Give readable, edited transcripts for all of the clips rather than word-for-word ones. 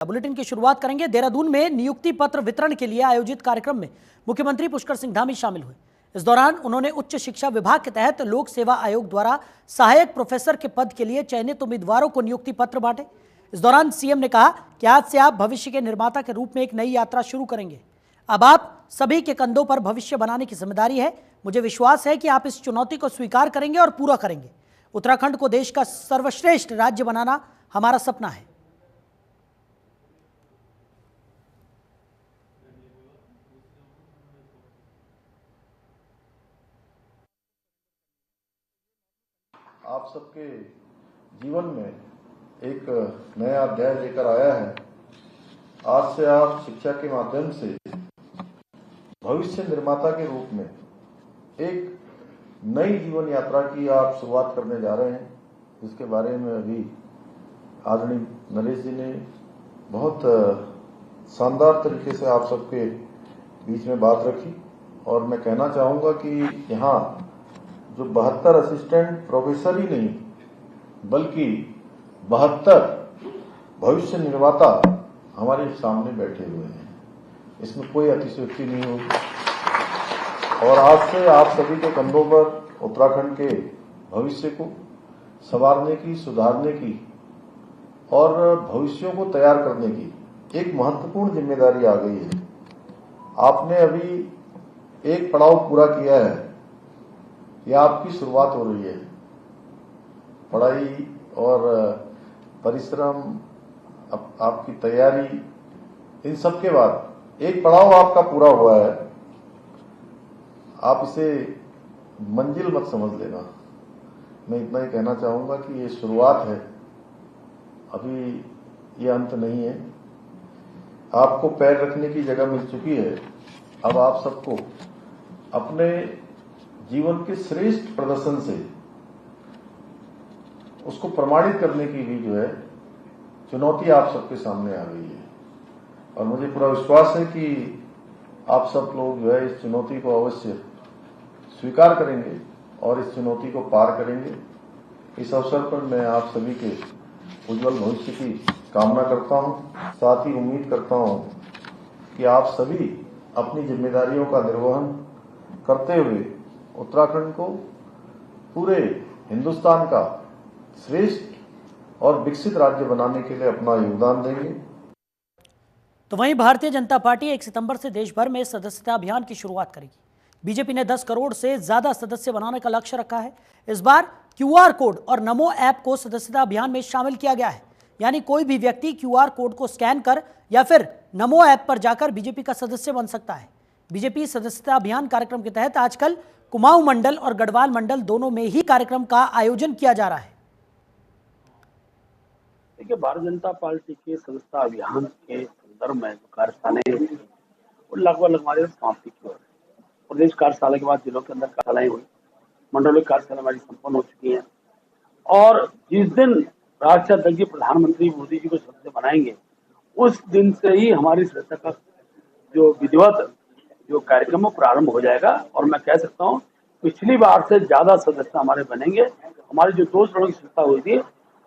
Bulletin की शुरुआत करेंगे। देहरादून में नियुक्ति पत्र वितरण के लिए आयोजित कार्यक्रम में मुख्यमंत्री पुष्कर सिंह धामी शामिल हुए। इस दौरान उन्होंने उच्च शिक्षा विभाग के तहत लोक सेवा आयोग द्वारा सहायक प्रोफेसर के पद के लिए चयनित उम्मीदवारों को नियुक्ति पत्र बांटे। इस दौरान सीएम ने कहा कि आज से आप भविष्य के निर्माता के रूप में एक नई यात्रा शुरू करेंगे। अब आप सभी के कंधों पर भविष्य बनाने की जिम्मेदारी है। मुझे विश्वास है कि आप इस चुनौती को स्वीकार करेंगे और पूरा करेंगे। उत्तराखंड को देश का सर्वश्रेष्ठ राज्य बनाना हमारा सपना है। आप सबके जीवन में एक नया अध्याय लेकर आया है। आज से आप शिक्षा के माध्यम से भविष्य निर्माता के रूप में एक नई जीवन यात्रा की आप शुरुआत करने जा रहे हैं, जिसके बारे में अभी आदरणीय नरेश जी ने बहुत शानदार तरीके से आप सबके बीच में बात रखी। और मैं कहना चाहूंगा कि यहाँ जो 72 असिस्टेंट प्रोफेसर ही नहीं बल्कि 72 भविष्य निर्माता हमारे सामने बैठे हुए हैं, इसमें कोई अतिशयोक्ति नहीं होगी। और आज से आप सभी के कंधों पर उत्तराखंड के भविष्य को संवारने की, सुधारने की और भविष्यों को तैयार करने की एक महत्वपूर्ण जिम्मेदारी आ गई है। आपने अभी एक पड़ाव पूरा किया है, यह आपकी शुरुआत हो रही है। पढ़ाई और परिश्रम, आपकी तैयारी, इन सब के बाद एक पड़ाव आपका पूरा हुआ है। आप इसे मंजिल मत समझ लेना। मैं इतना ही कहना चाहूंगा कि ये शुरुआत है, अभी ये अंत नहीं है। आपको पैर रखने की जगह मिल चुकी है। अब आप सबको अपने जीवन के श्रेष्ठ प्रदर्शन से उसको प्रमाणित करने की भी जो है चुनौती आप सबके सामने आ गई है। और मुझे पूरा विश्वास है कि आप सब लोग जो है इस चुनौती को अवश्य स्वीकार करेंगे और इस चुनौती को पार करेंगे। इस अवसर पर मैं आप सभी के उज्जवल भविष्य की कामना करता हूं। साथ ही उम्मीद करता हूं कि आप सभी अपनी जिम्मेदारियों का निर्वहन करते हुए उत्तराखंड को पूरे हिंदुस्तान का श्रेष्ठ और विकसित राज्य बनाने के लिए अपना योगदान देंगे। तो वहीं भारतीय जनता पार्टी 1 सितंबर से देश भर में सदस्यता अभियान की शुरुआत करेगी। बीजेपी ने 10 करोड़ से ज्यादा सदस्य बनाने का लक्ष्य रखा है। इस बार क्यूआर कोड और नमो ऐप को सदस्यता अभियान में शामिल किया गया है। यानी कोई भी व्यक्ति क्यूआर कोड को स्कैन कर या फिर नमो ऐप पर जाकर बीजेपी का सदस्य बन सकता है। बीजेपी सदस्यता अभियान कार्यक्रम के तहत आजकल कुमाऊं मंडल और गढ़वाल मंडल दोनों में ही कार्यक्रम का आयोजन किया जा रहा है। देखिए, भारतीय जनता पार्टी के सदस्यता अभियान के संदर्भ में जो कार्यशालाएं वो लगभग हमारे समाप्ति की ओर है। प्रदेश कार्यशाला के बाद जिलों के अंदर कार्यशालाएं हुई, मंडलों की कार्यशाला हमारी संपन्न हो चुकी है। और जिस दिन राष्ट्रीय अध्यक्ष प्रधानमंत्री मोदी जी को सदस्य बनाएंगे, उस दिन से ही हमारी सदस्यता का जो विधिवत जो कार्यक्रम प्रारंभ हो जाएगा। और मैं कह सकता हूँ पिछली बार से ज्यादा सदस्य हमारे बनेंगे। हमारी जो 2 चरणों की सदस्यता हुई थी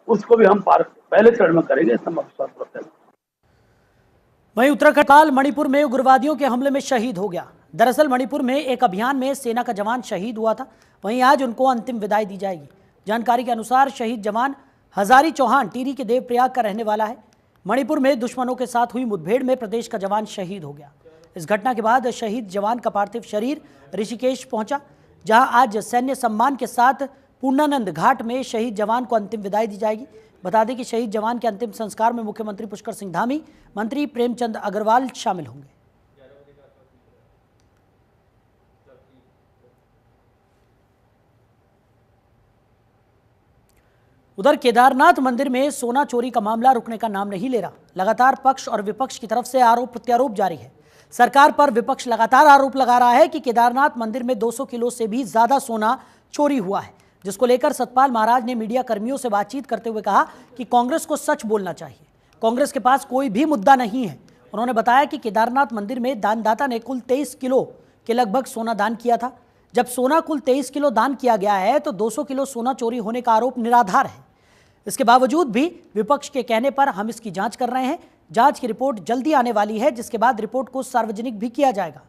उसको भी हम पहले चरण में करेंगे, इसका विश्वास रखते हैं। वहीं उत्तराखंड मणिपुर में उग्रवादियों के हमले में शहीद हो गया। दरअसल मणिपुर में एक अभियान में सेना का जवान शहीद हुआ था, वहीं आज उनको अंतिम विदाई दी जाएगी। जानकारी के अनुसार शहीद जवान हजारी चौहान टिहरी के देवप्रयाग का रहने वाला है। मणिपुर में दुश्मनों के साथ हुई मुठभेड़ में प्रदेश का जवान शहीद हो गया। इस घटना के बाद शहीद जवान का पार्थिव शरीर ऋषिकेश पहुंचा, जहां आज सैन्य सम्मान के साथ पूर्णानंद घाट में शहीद जवान को अंतिम विदाई दी जाएगी। बता दें कि शहीद जवान के अंतिम संस्कार में मुख्यमंत्री पुष्कर सिंह धामी, मंत्री प्रेमचंद अग्रवाल शामिल होंगे। उधर केदारनाथ मंदिर में सोना चोरी का मामला रुकने का नाम नहीं ले रहा। लगातार पक्ष और विपक्ष की तरफ से आरोप प्रत्यारोप जारी है। सरकार पर विपक्ष लगातार आरोप लगा रहा है कि केदारनाथ मंदिर में 200 किलो से भी ज्यादा सोना चोरी हुआ है, जिसको लेकर सतपाल महाराज ने मीडिया कर्मियों से बातचीत करते हुए कहा कि कांग्रेस को सच बोलना चाहिए। कांग्रेस के पास कोई भी मुद्दा नहीं है। उन्होंने बताया कि केदारनाथ मंदिर में दानदाता ने कुल 23 किलो के लगभग सोना दान किया था। जब सोना कुल 23 किलो दान किया गया है तो 200 किलो सोना चोरी होने का आरोप निराधार है। इसके बावजूद भी विपक्ष के कहने पर हम इसकी जांच कर रहे हैं। जांच की रिपोर्ट जल्दी आने वाली है, जिसके बाद रिपोर्ट को सार्वजनिक भी किया जाएगा।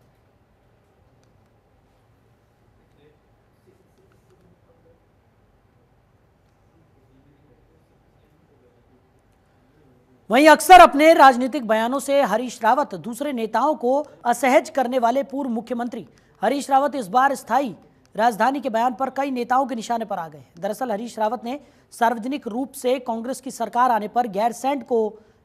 वहीं अक्सर अपने राजनीतिक बयानों से हरीश रावत दूसरे नेताओं को असहज करने वाले पूर्व मुख्यमंत्री हरीश रावत इस बार स्थायी राजधानी के बयान पर कई नेताओं के निशाने पर आ गए। दरअसल हरीश रावत ने सार्वजनिक रूप से कांग्रेस की सरकार आने पर गैरसैंण को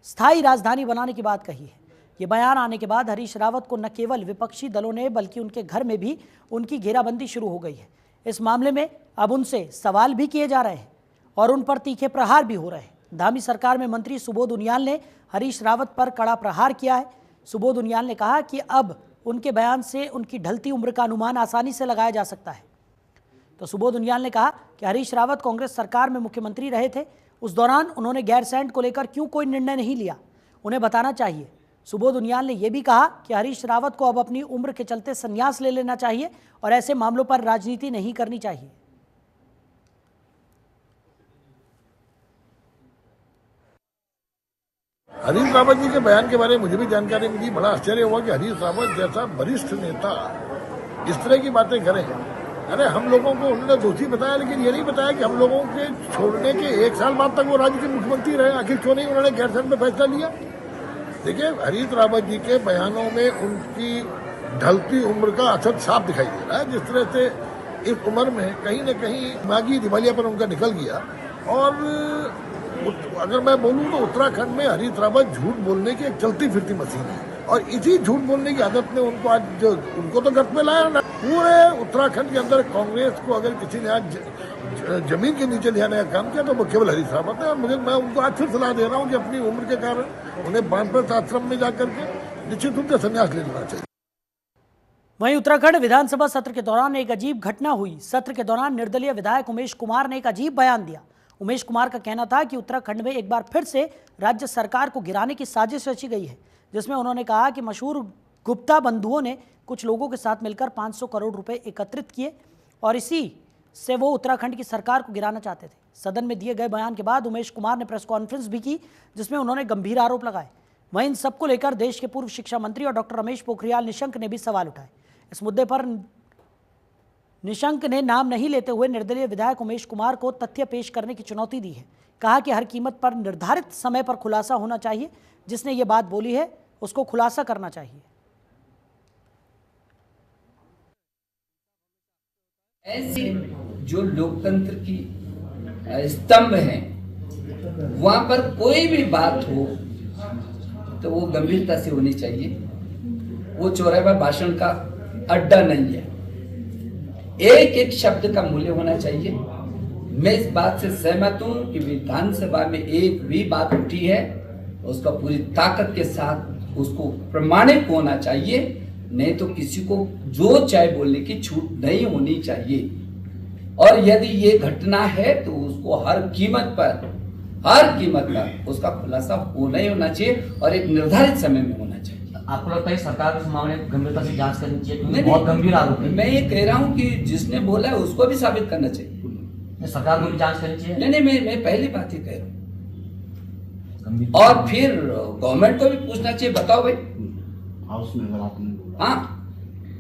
स्थायी राजधानी बनाने की बात कही है। ये बयान आने के बाद हरीश रावत को न केवल विपक्षी दलों ने बल्कि उनके घर में भी उनकी घेराबंदी शुरू हो गई है। इस मामले में अब उनसे सवाल भी किए जा रहे हैं और उन पर तीखे प्रहार भी हो रहे हैं। धामी सरकार में मंत्री सुबोध उनियाल ने हरीश रावत पर कड़ा प्रहार किया है। सुबोध उनियाल ने कहा कि अब उनके बयान से उनकी ढलती उम्र का अनुमान आसानी से लगाया जा सकता है। तो सुबोध उनियाल ने कहा कि हरीश रावत कांग्रेस सरकार में मुख्यमंत्री रहे थे, उस दौरान उन्होंने गैरसैंण को लेकर क्यों कोई निर्णय नहीं लिया, उन्हें बताना चाहिए। सुबोध उनियाल ने यह भी कहा कि हरीश रावत को अब अपनी उम्र के चलते संन्यास ले लेना चाहिए और ऐसे मामलों पर राजनीति नहीं करनी चाहिए। हरीश रावत जी के बयान के बारे में मुझे भी जानकारी मिली। बड़ा आश्चर्य हुआ कि हरीश रावत जैसा वरिष्ठ नेता इस तरह की बातें करें। अरे हम लोगों को उन्होंने दोषी बताया, लेकिन ये नहीं बताया कि हम लोगों के छोड़ने के 1 साल बाद तक वो राज्य के मुख्यमंत्री रहे। आखिर क्यों नहीं उन्होंने गैरसैंण में फैसला लिया? देखिए, हरीश रावत जी के बयानों में उनकी ढलती उम्र का असर साफ दिखाई दे रहा है। जिस तरह से इस उम्र में कहीं न कहीं दिमागी दिवालियापन उनका निकल गया। और अगर मैं बोलूं तो उत्तराखंड में हरीश रावत झूठ बोलने की एक चलती फिरती मशीन है और इसी झूठ बोलने की आदत ने उनको आज उनको तो गत में लाया ना। पूरे उत्तराखंड के अंदर कांग्रेस को अगर किसी ने आज जमीन के नीचे ले आने का काम किया तो वो केवल हरीश रावत है। और मैं उनको आज फिर सलाह दे रहा हूँ कि अपनी उम्र के कारण उन्हें बानप्रस्थ आश्रम में जाकर के निश्चित रूप से संन्यास ले लेना चाहिए। वहीं उत्तराखंड विधानसभा सत्र के दौरान एक अजीब घटना हुई। सत्र के दौरान निर्दलीय विधायक उमेश कुमार ने एक अजीब बयान दिया। उमेश कुमार का कहना था कि उत्तराखंड में एक बार फिर से राज्य सरकार को गिराने की साजिश रची गई है, जिसमें उन्होंने कहा कि मशहूर गुप्ता बंधुओं ने कुछ लोगों के साथ मिलकर 500 करोड़ रुपए एकत्रित किए और इसी से वो उत्तराखंड की सरकार को गिराना चाहते थे। सदन में दिए गए बयान के बाद उमेश कुमार ने प्रेस कॉन्फ्रेंस भी की, जिसमें उन्होंने गंभीर आरोप लगाए। वहीं इन सबको लेकर देश के पूर्व शिक्षा मंत्री और डॉक्टर रमेश पोखरियाल निशंक ने भी सवाल उठाए। इस मुद्दे पर निशंक ने नाम नहीं लेते हुए निर्दलीय विधायक उमेश कुमार को तथ्य पेश करने की चुनौती दी है। कहा कि हर कीमत पर निर्धारित समय पर खुलासा होना चाहिए। जिसने ये बात बोली है उसको खुलासा करना चाहिए। ऐसे जो लोकतंत्र की स्तंभ हैं, वहां पर कोई भी बात हो तो वो गंभीरता से होनी चाहिए। वो चौराहे पर भाषण का अड्डा नहीं है। एक एक शब्द का मूल्य होना चाहिए। मैं इस बात से सहमत हूं कि विधानसभा में एक भी बात उठी है उसका पूरी ताकत के साथ उसको प्रमाणित होना चाहिए, नहीं तो किसी को जो चाहे बोलने की छूट नहीं होनी चाहिए। और यदि ये घटना है तो उसको हर कीमत पर उसका खुलासा होना ही होना चाहिए और एक निर्धारित समय में होना चाहिए। आपको लगता है सरकार को इस मामले में गंभीरता से जांच करनी चाहिए? नहीं, बहुत गंभीर आरोप है। मैं ये कह रहा हूँ कि जिसने बोला है उसको भी साबित करना चाहिए। सरकार को भी जांच करनी चाहिए। नहीं, मैं पहली बात ही कह रहा हूँ। और फिर गवर्नमेंट को भी पूछना चाहिए, बताओ भाई हाउस में अगर आपने बोला। हाँ,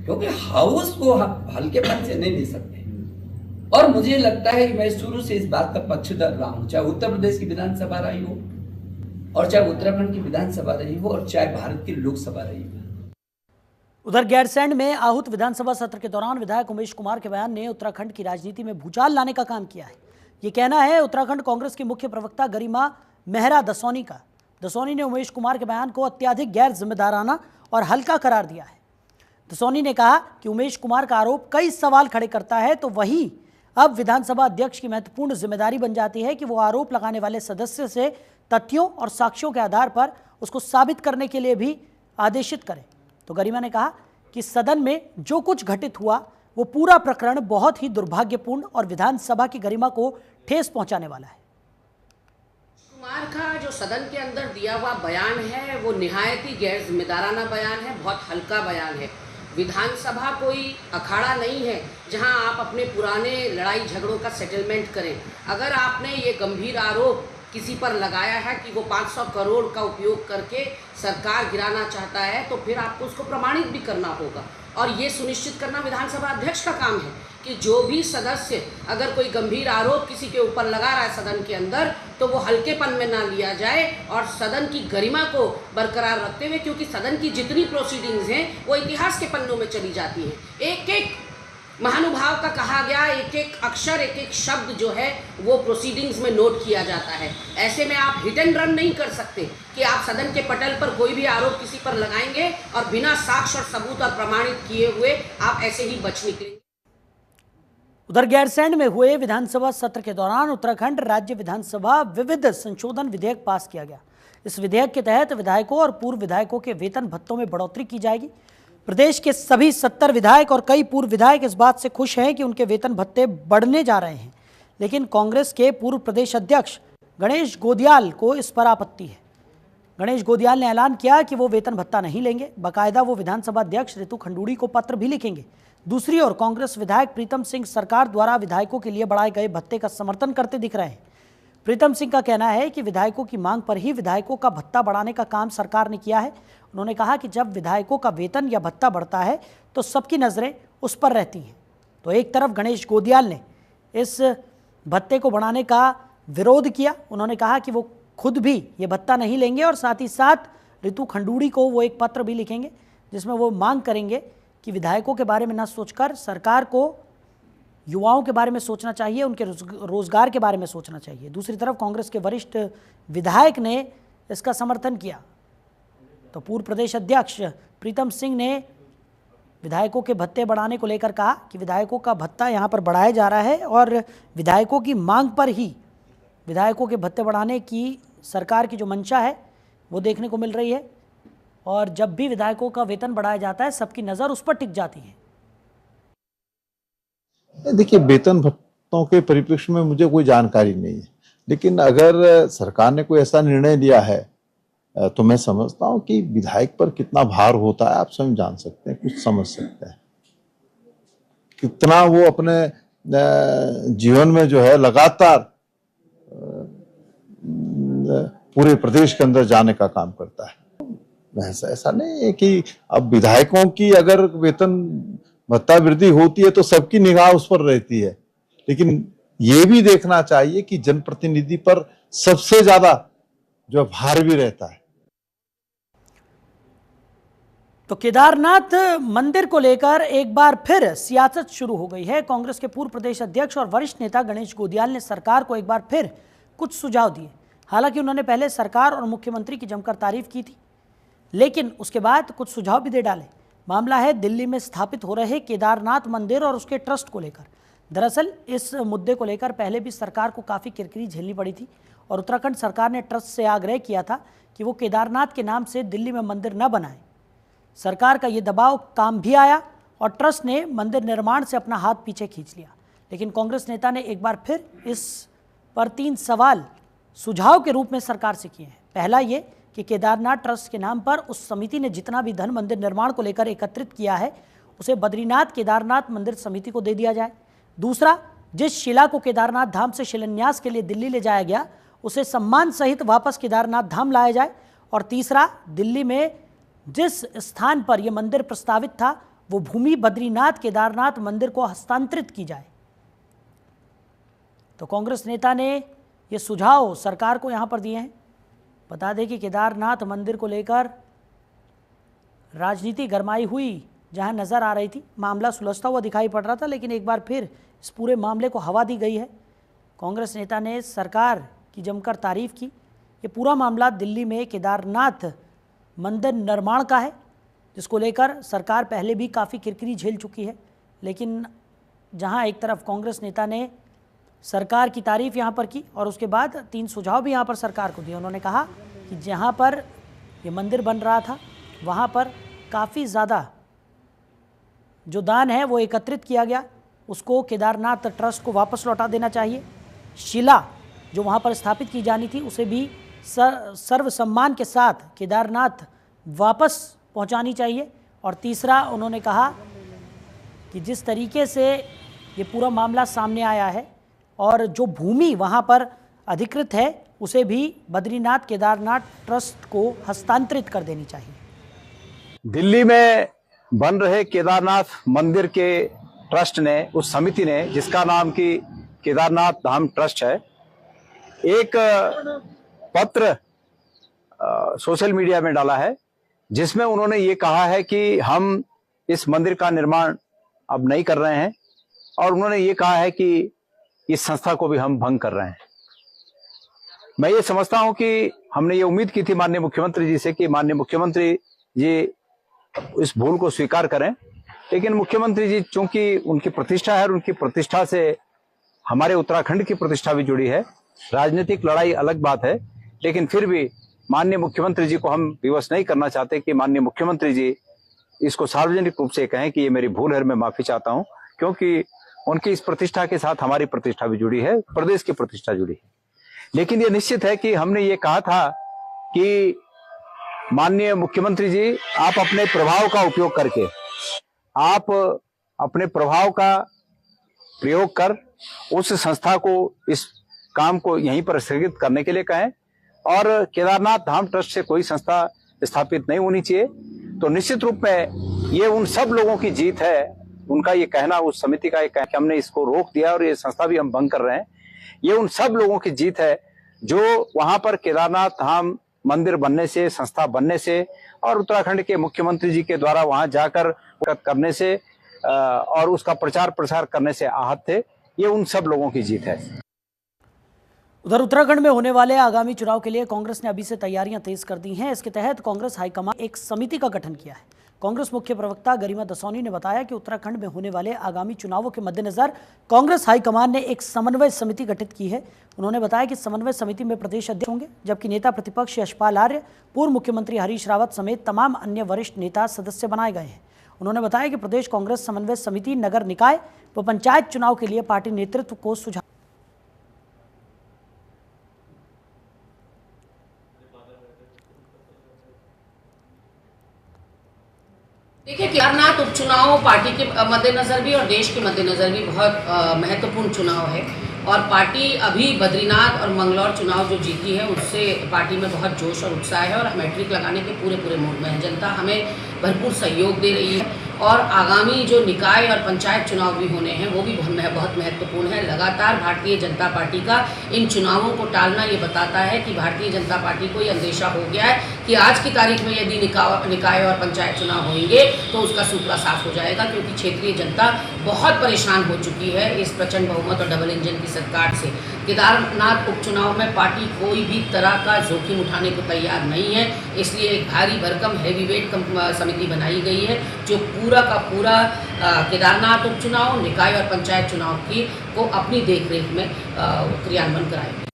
क्योंकि हाउस को हल्केपन से नहीं ले सकते। और मुझे लगता है कि मैं शुरू से इस बात का पक्षधर रहा हूँ, चाहे उत्तर प्रदेश की विधानसभा रही हो और चाहे उत्तराखंड की विधानसभा रही हो और चाहे भारत की लोकसभा रही हो। उधर गैरसैंण में आहूत विधानसभा सत्र के दौरान विधायक उमेश कुमार के बयान ने उत्तराखंड की राजनीति में भूचाल लाने का काम किया है। ये कहना है उत्तराखंड कांग्रेस की मुख्य प्रवक्ता गरिमा मेहरा दसौनी का। दसौनी ने उमेश कुमार के बयान को अत्यधिक गैर जिम्मेदाराना और हल्का करार दिया है। दसौनी ने कहा कि उमेश कुमार का आरोप कई सवाल खड़े करता है, तो वही अब विधानसभा अध्यक्ष की महत्वपूर्ण जिम्मेदारी बन जाती है कि वो आरोप लगाने वाले सदस्य से तथ्यों और साक्ष्यों के आधार पर उसको साबित करने के लिए भी आदेशित करें। तो गरिमा ने कहा कि सदन में जो कुछ घटित हुआ वो पूरा प्रकरण बहुत ही दुर्भाग्यपूर्ण और विधानसभा की गरिमा को ठेस पहुंचाने वाला है। कुमार का जो सदन के अंदर दिया हुआ बयान है वो निहायत ही गैर जिम्मेदाराना बयान है, बहुत हल्का बयान है। विधानसभा कोई अखाड़ा नहीं है जहां आप अपने पुराने लड़ाई झगड़ों का सेटलमेंट करें। अगर आपने ये गंभीर आरोप किसी पर लगाया है कि वो 500 करोड़ का उपयोग करके सरकार गिराना चाहता है, तो फिर आपको उसको प्रमाणित भी करना होगा। और ये सुनिश्चित करना विधानसभा अध्यक्ष का काम है कि जो भी सदस्य अगर कोई गंभीर आरोप किसी के ऊपर लगा रहा है सदन के अंदर, तो वो हल्केपन में ना लिया जाए और सदन की गरिमा को बरकरार रखते हुए, क्योंकि सदन की जितनी प्रोसीडिंग्स हैं वो इतिहास के पन्नों में चली जाती हैं। एक एक महानुभाव का कहा गया एक एक अक्षर, एक एक शब्द जो है वो प्रोसीडिंग्स में नोट किया जाता है। ऐसे में आप हिट एंड रन नहीं कर सकते कि आप सदन के पटल पर कोई भी आरोप किसी पर लगाएंगे और बिना साक्ष्य और सबूत और प्रमाणित किए हुए आप ऐसे ही बच निकलेंगे। उधर गैरसैंण में हुए विधानसभा सत्र के दौरान उत्तराखंड राज्य विधानसभा विविध संशोधन विधेयक पास किया गया। इस विधेयक के तहत विधायकों और पूर्व विधायकों के वेतन भत्तों में बढ़ोतरी की जाएगी। प्रदेश के सभी 70 विधायक और कई पूर्व विधायक इस बात से खुश हैं कि उनके वेतन भत्ते बढ़ने जा रहे हैं, लेकिन कांग्रेस के पूर्व प्रदेश अध्यक्ष गणेश गोदियाल को इस पर आपत्ति है। गणेश गोदियाल ने ऐलान किया कि वो वेतन भत्ता नहीं लेंगे। बाकायदा वो विधानसभा अध्यक्ष रितु खंडूड़ी को पत्र भी लिखेंगे। दूसरी ओर कांग्रेस विधायक प्रीतम सिंह सरकार द्वारा विधायकों के लिए बढ़ाए गए भत्ते का समर्थन करते दिख रहे हैं। प्रीतम सिंह का कहना है कि विधायकों की मांग पर ही विधायकों का भत्ता बढ़ाने का काम सरकार ने किया है। उन्होंने कहा कि जब विधायकों का वेतन या भत्ता बढ़ता है तो सबकी नज़रें उस पर रहती हैं। तो एक तरफ गणेश गोदियाल ने इस भत्ते को बढ़ाने का विरोध किया। उन्होंने कहा कि वो खुद भी ये भत्ता नहीं लेंगे और साथ ही साथ रितु खंडूड़ी को वो एक पत्र भी लिखेंगे जिसमें वो मांग करेंगे कि विधायकों के बारे में न सोचकर सरकार को युवाओं के बारे में सोचना चाहिए, उनके रोजगार के बारे में सोचना चाहिए। दूसरी तरफ कांग्रेस के वरिष्ठ विधायक ने इसका समर्थन किया। तो पूर्व प्रदेश अध्यक्ष प्रीतम सिंह ने विधायकों के भत्ते बढ़ाने को लेकर कहा कि विधायकों का भत्ता यहाँ पर बढ़ाया जा रहा है और विधायकों की मांग पर ही विधायकों के भत्ते बढ़ाने की सरकार की जो मंशा है वो देखने को मिल रही है। और जब भी विधायकों का वेतन बढ़ाया जाता है सबकी नज़र उस पर टिक जाती है। देखिए, वेतन भत्तों के परिप्रेक्ष्य में मुझे कोई जानकारी नहीं है, लेकिन अगर सरकार ने कोई ऐसा निर्णय लिया है तो मैं समझता हूं कि विधायक पर कितना भार होता है आप स्वयं जान सकते हैं, कुछ समझ सकते हैं। कितना वो अपने जीवन में जो है लगातार पूरे प्रदेश के अंदर जाने का काम करता है। ऐसा नहीं है कि अब विधायकों की अगर वेतन भत्ता वृद्धि होती है तो सबकी निगाह उस पर रहती है, लेकिन ये भी देखना चाहिए कि जनप्रतिनिधि पर सबसे ज्यादा जो भार भी रहता है। तो केदारनाथ मंदिर को लेकर एक बार फिर सियासत शुरू हो गई है। कांग्रेस के पूर्व प्रदेश अध्यक्ष और वरिष्ठ नेता गणेश गोदियाल ने सरकार को एक बार फिर कुछ सुझाव दिए। हालांकि उन्होंने पहले सरकार और मुख्यमंत्री की जमकर तारीफ की थी, लेकिन उसके बाद कुछ सुझाव भी दे डाले। मामला है दिल्ली में स्थापित हो रहे केदारनाथ मंदिर और उसके ट्रस्ट को लेकर। दरअसल इस मुद्दे को लेकर पहले भी सरकार को काफ़ी किरकिरी झेलनी पड़ी थी और उत्तराखंड सरकार ने ट्रस्ट से आग्रह किया था कि वो केदारनाथ के नाम से दिल्ली में मंदिर न बनाए। सरकार का ये दबाव काम भी आया और ट्रस्ट ने मंदिर निर्माण से अपना हाथ पीछे खींच लिया। लेकिन कांग्रेस नेता ने एक बार फिर इस पर 3 सवाल सुझाव के रूप में सरकार से किए हैं। पहला ये कि केदारनाथ ट्रस्ट के नाम पर उस समिति ने जितना भी धन मंदिर निर्माण को लेकर एकत्रित किया है उसे बद्रीनाथ केदारनाथ मंदिर समिति को दे दिया जाए। दूसरा, जिस शिला को केदारनाथ धाम से शिलान्यास के लिए दिल्ली ले जाया गया उसे सम्मान सहित वापस केदारनाथ धाम लाया जाए। और तीसरा, दिल्ली में जिस स्थान पर यह मंदिर प्रस्तावित था वो भूमि बद्रीनाथ केदारनाथ मंदिर को हस्तांतरित की जाए। तो कांग्रेस नेता ने ये सुझाव सरकार को यहाँ पर दिए हैं। बता दें कि केदारनाथ मंदिर को लेकर राजनीति गरमाई हुई जहां नज़र आ रही थी, मामला सुलझता हुआ दिखाई पड़ रहा था, लेकिन एक बार फिर इस पूरे मामले को हवा दी गई है। कांग्रेस नेता ने सरकार की जमकर तारीफ की। ये पूरा मामला दिल्ली में केदारनाथ मंदिर निर्माण का है, जिसको लेकर सरकार पहले भी काफ़ी किरकिरी झेल चुकी है। लेकिन जहां एक तरफ कांग्रेस नेता ने सरकार की तारीफ यहाँ पर की और उसके बाद 3 सुझाव भी यहाँ पर सरकार को दिए। उन्होंने कहा कि जहाँ पर ये मंदिर बन रहा था वहाँ पर काफ़ी ज़्यादा जो दान है वो एकत्रित किया गया, उसको केदारनाथ ट्रस्ट को वापस लौटा देना चाहिए। शिला जो वहाँ पर स्थापित की जानी थी उसे भी सर्व सम्मान के साथ केदारनाथ वापस पहुँचानी चाहिए। और तीसरा, उन्होंने कहा कि जिस तरीके से ये पूरा मामला सामने आया है और जो भूमि वहाँ पर अधिकृत है उसे भी बद्रीनाथ केदारनाथ ट्रस्ट को हस्तांतरित कर देनी चाहिए। दिल्ली में बन रहे केदारनाथ मंदिर के ट्रस्ट ने, उस समिति ने, जिसका नाम कि केदारनाथ धाम ट्रस्ट है, एक पत्र सोशल मीडिया में डाला है जिसमें उन्होंने ये कहा है कि हम इस मंदिर का निर्माण अब नहीं कर रहे हैं और उन्होंने ये कहा है कि इस संस्था को भी हम भंग कर रहे हैं। मैं ये समझता हूं कि हमने ये उम्मीद की थी माननीय मुख्यमंत्री जी से कि माननीय मुख्यमंत्री जी इस भूल को स्वीकार करें, लेकिन मुख्यमंत्री जी चूंकि उनकी प्रतिष्ठा है और उनकी प्रतिष्ठा से हमारे उत्तराखंड की प्रतिष्ठा भी जुड़ी है, राजनीतिक लड़ाई अलग बात है, लेकिन फिर भी माननीय मुख्यमंत्री जी को हम विवश नहीं करना चाहते कि माननीय मुख्यमंत्री जी इसको सार्वजनिक रूप से कहें कि ये मेरी भूल है, मैं माफी चाहता हूं, क्योंकि उनकी इस प्रतिष्ठा के साथ हमारी प्रतिष्ठा भी जुड़ी है, प्रदेश की प्रतिष्ठा जुड़ी है। लेकिन ये निश्चित है कि हमने ये कहा था कि माननीय मुख्यमंत्री जी, आप अपने प्रभाव का उपयोग करके, आप अपने प्रभाव का प्रयोग कर उस संस्था को इस काम को यहीं पर स्थगित करने के लिए कहें और केदारनाथ धाम ट्रस्ट से कोई संस्था स्थापित नहीं होनी चाहिए। तो निश्चित रूप में ये उन सब लोगों की जीत है, उनका ये कहना, उस समिति का ये कहना कि हमने इसको रोक दिया और ये संस्था भी हम भंग कर रहे हैं, ये उन सब लोगों की जीत है जो वहां पर केदारनाथ धाम मंदिर बनने से, संस्था बनने से और उत्तराखंड के मुख्यमंत्री जी के द्वारा वहां जाकर करने से और उसका प्रचार प्रसार करने से आहत थे। ये उन सब लोगों की जीत है। उधर उत्तराखंड में होने वाले आगामी चुनाव के लिए कांग्रेस ने अभी से तैयारियां तेज कर दी हैं। इसके तहत कांग्रेस हाईकमान एक समिति का गठन किया है। कांग्रेस मुख्य प्रवक्ता गरिमा दसौनी ने बताया कि उत्तराखंड में होने वाले आगामी चुनावों के मद्देनजर कांग्रेस हाईकमान ने एक समन्वय समिति गठित की है। उन्होंने बताया कि समन्वय समिति में प्रदेश अध्यक्ष होंगे, जबकि नेता प्रतिपक्ष यशपाल आर्य, पूर्व मुख्यमंत्री हरीश रावत समेत तमाम अन्य वरिष्ठ नेता सदस्य बनाए गए हैं। उन्होंने बताया कि प्रदेश कांग्रेस समन्वय समिति नगर निकाय व पंचायत चुनाव के लिए पार्टी नेतृत्व को सुझाव। देखिए, केदारनाथ उपचुनाव पार्टी के मद्देनजर भी और देश के मद्देनजर भी बहुत महत्वपूर्ण चुनाव है और पार्टी अभी बद्रीनाथ और मंगलौर चुनाव जो जीती है उससे पार्टी में बहुत जोश और उत्साह है और मैट्रिक लगाने के पूरे मूड में है। जनता हमें भरपूर सहयोग दे रही है और आगामी जो निकाय और पंचायत चुनाव भी होने हैं वो भी बहुत महत्वपूर्ण है। लगातार भारतीय जनता पार्टी का इन चुनावों को टालना ये बताता है कि भारतीय जनता पार्टी को ये अंदेशा हो गया है कि आज की तारीख में यदि निकाय और पंचायत चुनाव होंगे तो उसका सूपड़ा साफ हो जाएगा, क्योंकि क्षेत्रीय जनता बहुत परेशान हो चुकी है इस प्रचंड बहुमत और डबल इंजन की सरकार से। केदारनाथ उपचुनाव में पार्टी कोई भी तरह का जोखिम उठाने को तैयार नहीं है, इसलिए एक भारी भरकम हैवीवेट समिति बनाई गई है जो पूरा का पूरा केदारनाथ उपचुनाव, निकाय और पंचायत चुनाव को अपनी देखरेख में क्रियान्वयन कराएगी।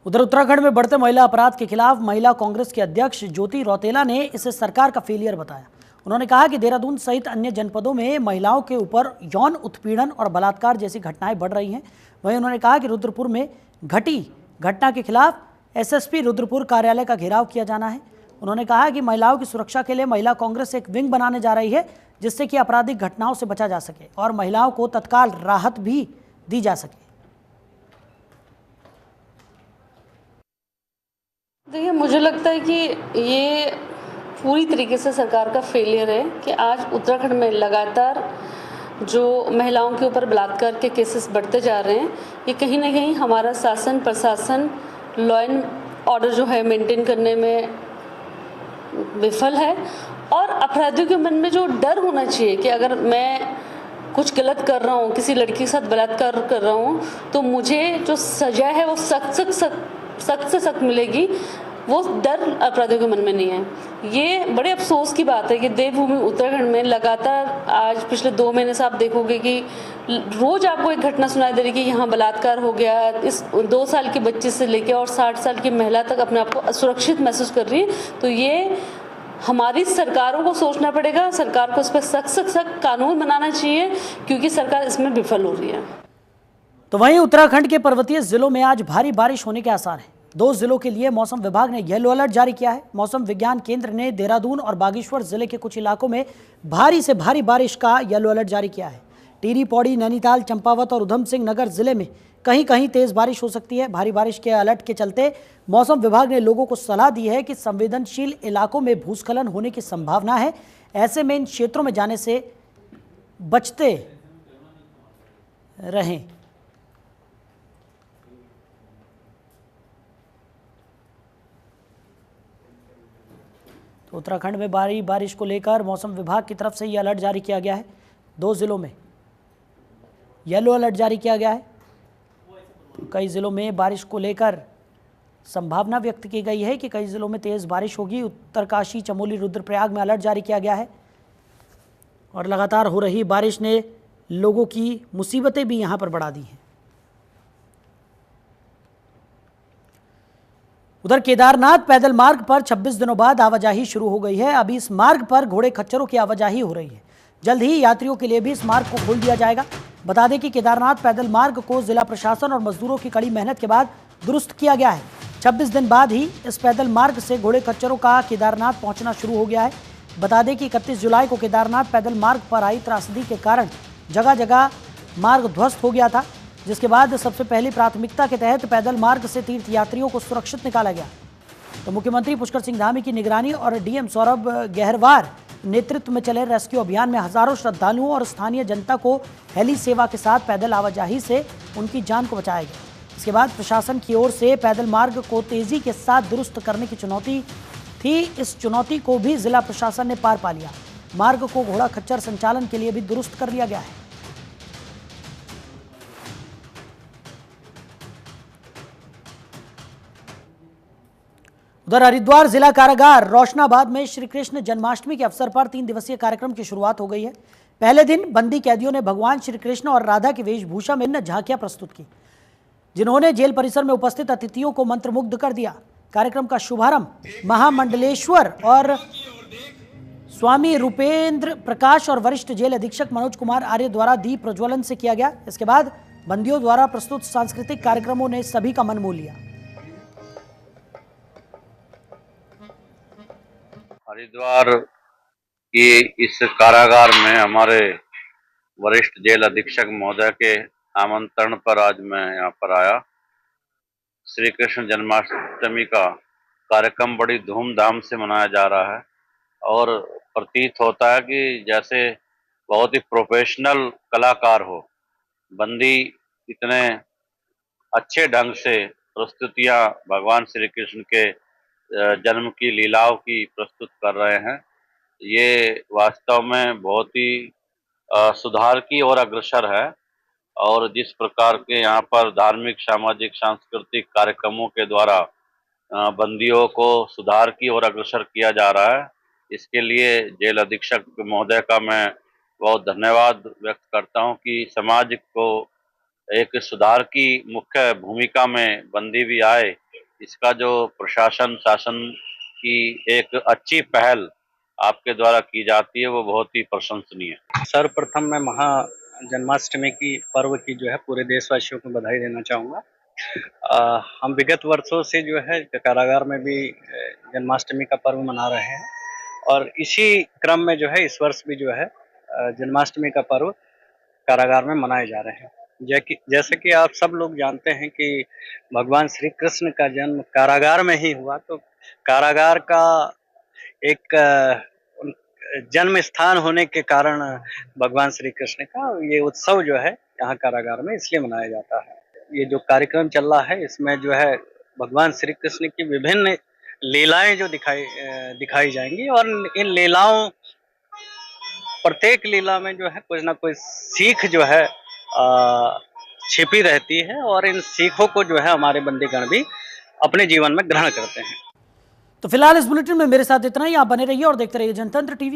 उधर उत्तराखंड में बढ़ते महिला अपराध के खिलाफ महिला कांग्रेस के अध्यक्ष ज्योति रौतेला ने इसे सरकार का फेलियर बताया। उन्होंने कहा कि देहरादून सहित अन्य जनपदों में महिलाओं के ऊपर यौन उत्पीड़न और बलात्कार जैसी घटनाएं बढ़ रही हैं। वहीं उन्होंने कहा कि रुद्रपुर में घटी घटना के खिलाफ एसएसपी रुद्रपुर कार्यालय का घेराव किया जाना है। उन्होंने कहा कि महिलाओं की सुरक्षा के लिए महिला कांग्रेस एक विंग बनाने जा रही है, जिससे कि आपराधिक घटनाओं से बचा जा सके और महिलाओं को तत्काल राहत भी दी जा सके। देखिए, मुझे लगता है कि ये पूरी तरीके से सरकार का फेलियर है कि आज उत्तराखंड में लगातार जो महिलाओं के ऊपर बलात्कार के केसेस बढ़ते जा रहे हैं, ये कहीं ना कहीं हमारा शासन प्रशासन लॉ एंड ऑर्डर जो है मेंटेन करने में विफल है और अपराधियों के मन में जो डर होना चाहिए कि अगर मैं कुछ गलत कर रहा हूँ, किसी लड़की के साथ बलात्कार कर रहा हूँ, तो मुझे जो सजा है वो सख्त से सख्त मिलेगी, वो डर अपराधियों के मन में नहीं है। ये बड़े अफसोस की बात है कि देवभूमि उत्तराखंड में लगातार आज पिछले 2 महीने से आप देखोगे कि रोज आपको एक घटना सुनाई दे रही कि यहाँ बलात्कार हो गया। इस 2 साल की बच्ची से लेकर और 60 साल की महिला तक अपने आप को असुरक्षित महसूस कर रही है। तो ये हमारी सरकारों को सोचना पड़ेगा, सरकार को इस पर सख्त कानून बनाना चाहिए, क्योंकि सरकार इसमें विफल हो रही है। तो वहीं उत्तराखंड के पर्वतीय जिलों में आज भारी बारिश होने के आसार हैं। 2 जिलों के लिए मौसम विभाग ने येलो अलर्ट जारी किया है। मौसम विज्ञान केंद्र ने देहरादून और बागेश्वर जिले के कुछ इलाकों में भारी से भारी बारिश का येलो अलर्ट जारी किया है। टिहरी, पौड़ी, नैनीताल, चंपावत और उधम सिंह नगर जिले में कहीं कहीं तेज बारिश हो सकती है। भारी बारिश के अलर्ट के चलते मौसम विभाग ने लोगों को सलाह दी है कि संवेदनशील इलाकों में भूस्खलन होने की संभावना है, ऐसे में इन क्षेत्रों में जाने से बचते रहें। तो उत्तराखंड में भारी बारिश को लेकर मौसम विभाग की तरफ से यह अलर्ट जारी किया गया है। 2 जिलों में येलो अलर्ट जारी किया गया है। कई जिलों में बारिश को लेकर संभावना व्यक्त की गई है कि कई जिलों में तेज बारिश होगी। उत्तरकाशी, चमोली, रुद्रप्रयाग में अलर्ट जारी किया गया है और लगातार हो रही बारिश ने लोगों की मुसीबतें भी यहां पर बढ़ा दी हैं। उधर केदारनाथ पैदल मार्ग पर 26 दिनों बाद आवाजाही शुरू हो गई है। अभी इस मार्ग पर घोड़े खच्चरों की आवाजाही हो रही है। जल्द ही यात्रियों के लिए भी इस मार्ग को खोल दिया जाएगा। बता दें कि केदारनाथ पैदल मार्ग को जिला प्रशासन और मजदूरों की कड़ी मेहनत के बाद दुरुस्त किया गया है। 26 दिन बाद ही इस पैदल मार्ग से घोड़े खच्चरों का केदारनाथ पहुंचना शुरू हो गया है। बता दें कि 31 जुलाई को केदारनाथ पैदल मार्ग पर आई त्रासदी के कारण जगह जगह मार्ग ध्वस्त हो गया था, जिसके बाद सबसे पहली प्राथमिकता के तहत पैदल मार्ग से तीर्थ यात्रियों को सुरक्षित निकाला गया। तो मुख्यमंत्री पुष्कर सिंह धामी की निगरानी और डीएम सौरभ गहरवार नेतृत्व में चले रेस्क्यू अभियान में हजारों श्रद्धालुओं और स्थानीय जनता को हेली सेवा के साथ पैदल आवाजाही से उनकी जान को बचाया गया। इसके बाद प्रशासन की ओर से पैदल मार्ग को तेजी के साथ दुरुस्त करने की चुनौती थी। इस चुनौती को भी जिला प्रशासन ने पार पा लिया। मार्ग को घोड़ा खच्चर संचालन के लिए भी दुरुस्त कर लिया गया है। उधर हरिद्वार जिला कारागार रोशनाबाद में श्री कृष्ण जन्माष्टमी के अवसर पर 3 दिवसीय कार्यक्रम की शुरुआत हो गई है। पहले दिन बंदी कैदियों ने भगवान श्री कृष्ण और राधा की वेशभूषा में झांकियां प्रस्तुत की, जिन्होंने जेल परिसर में उपस्थित अतिथियों को मंत्रमुग्ध कर दिया। कार्यक्रम का शुभारंभ महामंडलेश्वर और स्वामी रूपेंद्र प्रकाश और वरिष्ठ जेल अधीक्षक मनोज कुमार आर्य द्वारा दीप प्रज्वलन से किया गया। इसके बाद बंदियों द्वारा प्रस्तुत सांस्कृतिक कार्यक्रमों ने सभी का मन मोह लिया। हरिद्वार की इस कारागार में हमारे वरिष्ठ जेल अधीक्षक महोदय के आमंत्रण पर आज मैं यहाँ पर आया। श्री कृष्ण जन्माष्टमी का कार्यक्रम बड़ी धूमधाम से मनाया जा रहा है और प्रतीत होता है कि जैसे बहुत ही प्रोफेशनल कलाकार हो। बंदी इतने अच्छे ढंग से प्रस्तुतियाँ भगवान श्री कृष्ण के जन्म की लीलाओं की प्रस्तुत कर रहे हैं। ये वास्तव में बहुत ही सुधार की ओर अग्रसर है और जिस प्रकार के यहाँ पर धार्मिक, सामाजिक, सांस्कृतिक कार्यक्रमों के द्वारा बंदियों को सुधार की ओर अग्रसर किया जा रहा है, इसके लिए जेल अधीक्षक महोदय का मैं बहुत धन्यवाद व्यक्त करता हूँ कि समाज को एक सुधार की मुख्य भूमिका में बंदी भी आए। इसका जो प्रशासन शासन की एक अच्छी पहल आपके द्वारा की जाती है वो बहुत ही प्रशंसनीय है। सर्वप्रथम मैं महा जन्माष्टमी की पर्व की जो है पूरे देशवासियों को बधाई देना चाहूँगा। हम विगत वर्षों से जो है कारागार में भी जन्माष्टमी का पर्व मना रहे हैं और इसी क्रम में जो है इस वर्ष भी जो है जन्माष्टमी का पर्व कारागार में मनाए जा रहे हैं। जैसे कि आप सब लोग जानते हैं कि भगवान श्री कृष्ण का जन्म कारागार में ही हुआ, तो कारागार का एक जन्म स्थान होने के कारण भगवान श्री कृष्ण का ये उत्सव जो है यहाँ कारागार में इसलिए मनाया जाता है। ये जो कार्यक्रम चल रहा है इसमें जो है भगवान श्री कृष्ण की विभिन्न लीलाएं जो दिखाई जाएंगी और इन लीलाओं प्रत्येक लीला में जो है कुछ ना कुछ सीख जो है छिपी रहती है और इन सीखों को जो है हमारे बंदीगण भी अपने जीवन में ग्रहण करते हैं। तो फिलहाल इस बुलेटिन में मेरे साथ इतना ही। आप बने रहिए और देखते रहिए जनतंत्र टीवी।